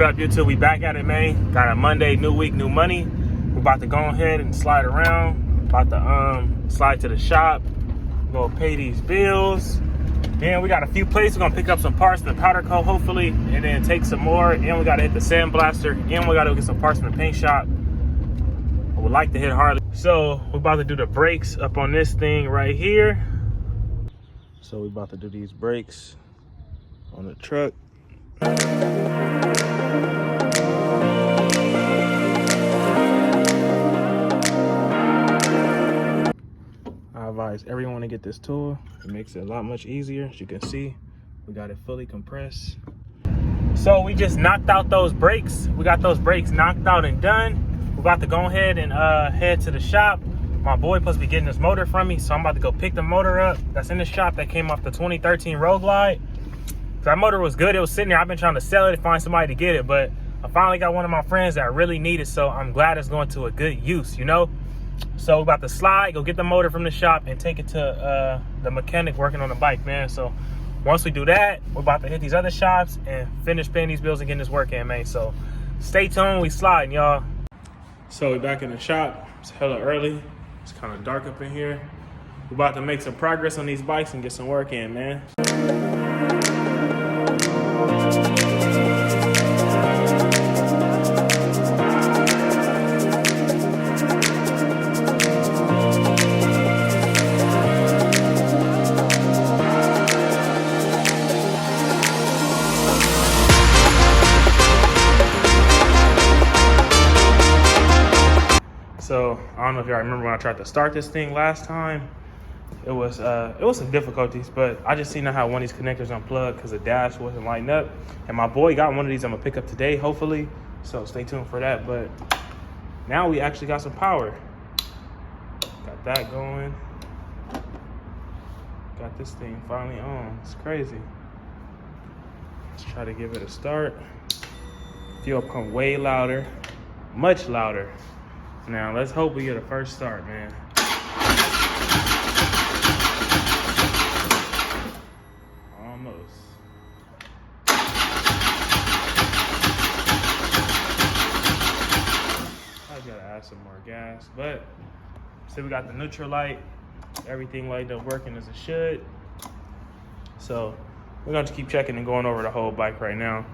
up, YouTube? We back at it, man. Got a Monday, new week, new money. We're about to go ahead and slide around. About to slide to the shop, go pay these bills. Then we got a few places. We're gonna pick up some parts in the powder coat, hopefully, and then take some more. And we gotta hit the sandblaster. And we gotta get some parts in the paint shop. I would like to hit Harley. So we're about to do the brakes up on this thing right here. So we're about to do these brakes on the truck. I advise everyone to get this tool. It makes it a lot much easier. As you can see, we got it fully compressed. So we just knocked out those brakes. We got those brakes knocked out and done. We're about to go ahead and head to the shop. My boy supposed to be getting this motor from me, so I'm about to go pick the motor up that's in the shop that came off the 2013 Road Glide. That motor was good. It was sitting there. I've been trying to sell it to find somebody to get it, but I finally got one of my friends that really need it, so I'm glad it's going to a good use, you know? So we're about to slide, go get the motor from the shop and take it to the mechanic working on the bike, man. So once we do that, we're about to hit these other shops and finish paying these bills and getting this work in, man. So stay tuned, we sliding, y'all. So we're back in the shop. It's hella early. It's kind of dark up in here. We're about to make some progress on these bikes and get some work in, man. So I don't know if y'all remember when I tried to start this thing last time. It was some difficulties, but I just seen how one of these connectors unplugged because the dash wasn't lighting up. And my boy got one of these I'm gonna pick up today, hopefully. So stay tuned for that. But now we actually got some power. Got that going. Got this thing finally on. It's crazy. Let's try to give it a start. Fuel come way louder, much louder. Now let's hope we get a first start, man. Almost. I gotta add some more gas, but see, we got the neutral light, everything lighted up working as it should. So we're gonna just keep checking and going over the whole bike right now.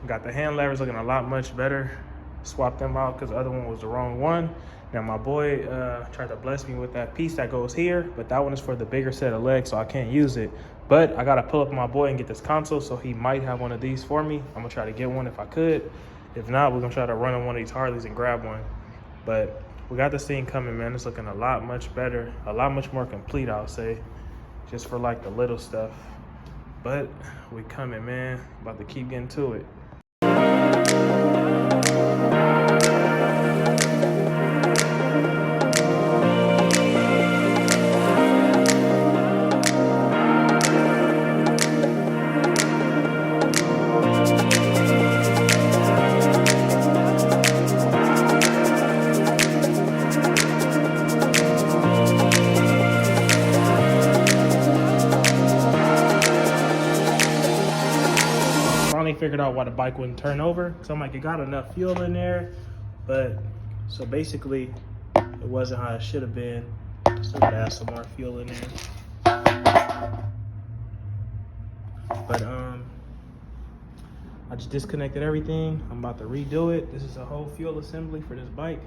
Got the hand levers looking a lot much better. Swapped them out because the other one was the wrong one. Now my boy tried to bless me with that piece that goes here, but that one is for the bigger set of legs, so I can't use it. But I gotta pull up my boy and get this console, so he might have one of these for me. I'm gonna try to get one if I could. If not, we're gonna try to run on one of these Harleys and grab one. But we got this thing coming, man. It's looking a lot much better, a lot much more complete, I'll say, just for like the little stuff. But we coming, man. About to keep getting to it. Figured out why the bike wouldn't turn over. So I'm like, it got enough fuel in there, but so basically it wasn't how it should have been. Still gotta add some more fuel in there. But I just disconnected everything. I'm about to redo it. This is a whole fuel assembly for this bike.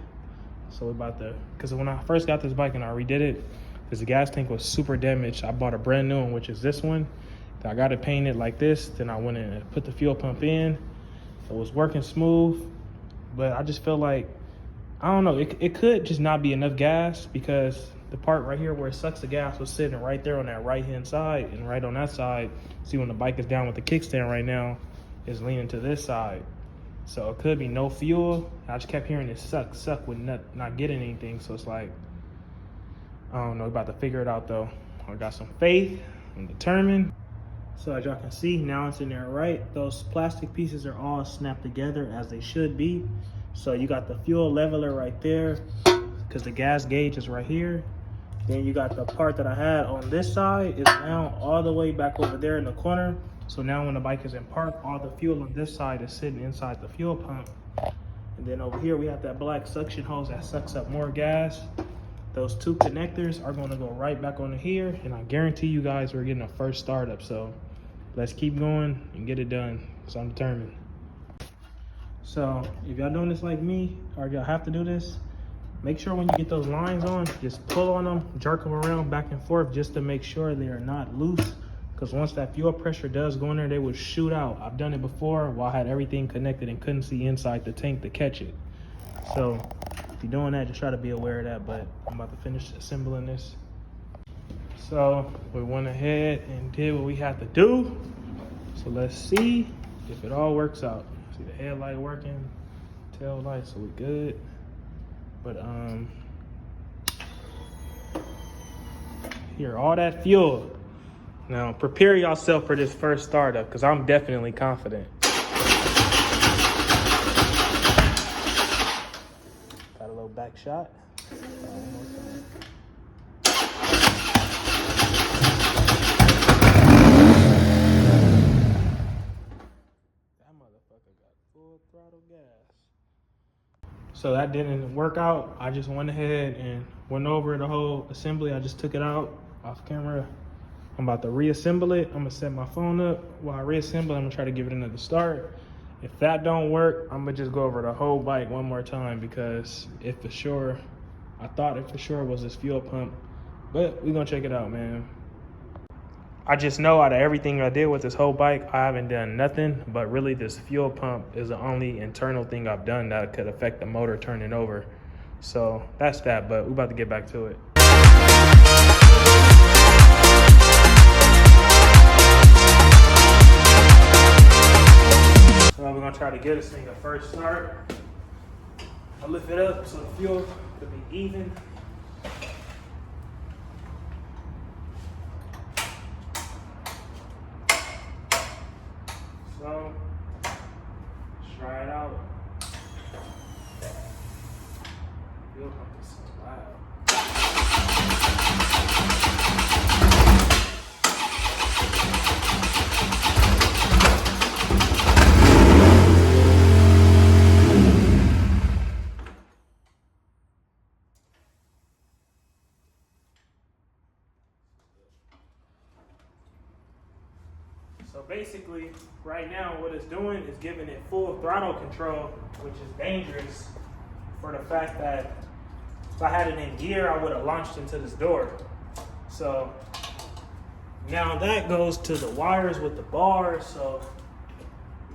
So we're about to, because when I first got this bike and I redid it, because the gas tank was super damaged, I bought a brand new one, which is this one. I got it painted like this, then I went in and put the fuel pump in. It was working smooth, but I just feel like, I don't know, it could just not be enough gas, because the part right here where it sucks the gas was sitting right there on that right hand side, and right on that side, see when the bike is down with the kickstand right now, is leaning to this side. So it could be no fuel. I just kept hearing it suck with not getting anything. So it's like, I don't know, about to figure it out though. I got some faith, I'm determined. So as y'all can see, now it's in there right. Those plastic pieces are all snapped together as they should be. So you got the fuel leveler right there, because the gas gauge is right here. Then you got the part that I had on this side is now all the way back over there in the corner. So now when the bike is in park, all the fuel on this side is sitting inside the fuel pump. And then over here, we have that black suction hose that sucks up more gas. Those two connectors are gonna go right back onto here. And I guarantee you guys we're getting a first startup. So let's keep going and get it done, because I'm determined. So if y'all doing this like me, or y'all have to do this, make sure when you get those lines on, just pull on them, jerk them around back and forth just to make sure they are not loose. Because once that fuel pressure does go in there, they would shoot out. I've done it before while I had everything connected and couldn't see inside the tank to catch it. So if you're doing that, just try to be aware of that. But I'm about to finish assembling this. So we went ahead and did what we had to do. So let's see if it all works out. See the headlight working, tail light, so we good. But here, all that fuel. Now prepare yourself for this first startup, because I'm definitely confident. Got a little back shot. Throttle gas. So that didn't work out. I just went ahead and went over the whole assembly. I just took it out off camera. I'm about to reassemble it. I'm gonna set my phone up while I reassemble. I'm gonna try to give it another start. If that don't work, I'm gonna just go over the whole bike one more time, because I thought it for sure was this fuel pump, but we're gonna check it out, man. I just know out of everything I did with this whole bike, I haven't done nothing, but really this fuel pump is the only internal thing I've done that could affect the motor turning over. So that's that, but we're about to get back to it. So we're gonna try to get this thing a first start. I'll lift it up so the fuel could be even. So, let's try it out. Fuel pump is so loud. So basically, right now, what it's doing is giving it full throttle control, which is dangerous for the fact that if I had it in gear, I would have launched into this door. So now that goes to the wires with the bars. So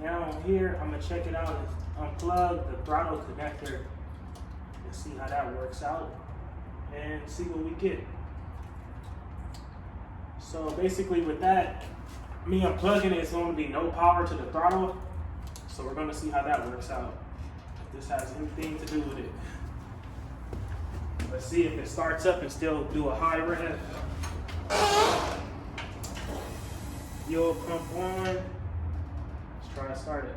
now here, I'm gonna check it out and unplug the throttle connector and see how that works out and see what we get. So basically with that, me unplugging it, it's going to be no power to the throttle. So we're going to see how that works out. If this has anything to do with it. Let's see if it starts up and still do a high rev. Fuel pump on. Let's try to start it.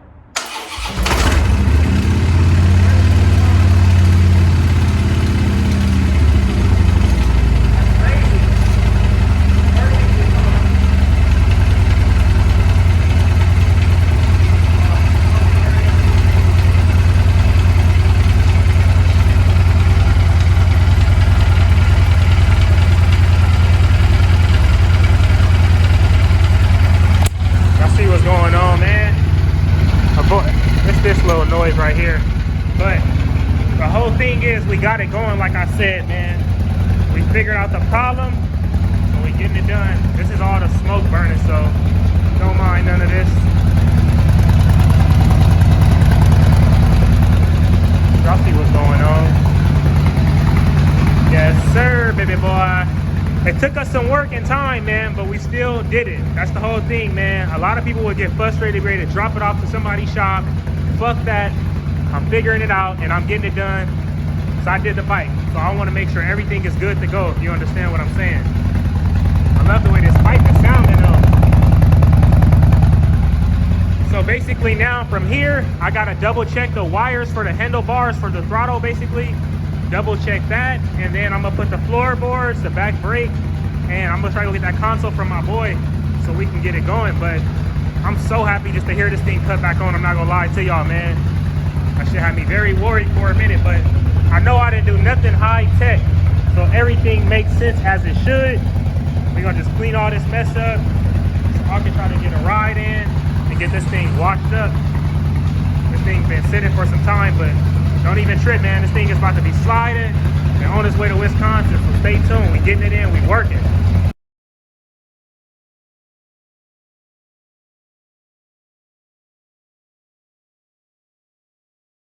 This little noise right here, but the whole thing is we got it going. Like I said, man, we figured out the problem and we getting it done. This is all the smoke burning, so don't mind none of this. Y'all see what's going on? Yes sir, baby boy. It took us some work and time, man, but we still did it. That's the whole thing, man. A lot of people would get frustrated, ready to drop it off to somebody's shop. Fuck that. I'm figuring it out and I'm getting it done. So I did the bike. So I want to make sure everything is good to go, if you understand what I'm saying. I love the way this bike is sounding though. So basically now from here, I got to double check the wires for the handlebars for the throttle, basically. Double check that. And then I'm going to put the floorboards, the back brake, and I'm going to try to get that console from my boy so we can get it going. But I'm so happy just to hear this thing cut back on. I'm not gonna lie to y'all, man. That shit had me very worried for a minute, but I know I didn't do nothing high tech, so everything makes sense as it should. We're gonna just clean all this mess up so I can try to get a ride in and get this thing washed up. This thing's been sitting for some time, but don't even trip, man. This thing is about to be sliding and on its way to Wisconsin, so stay tuned. We getting it in, we working.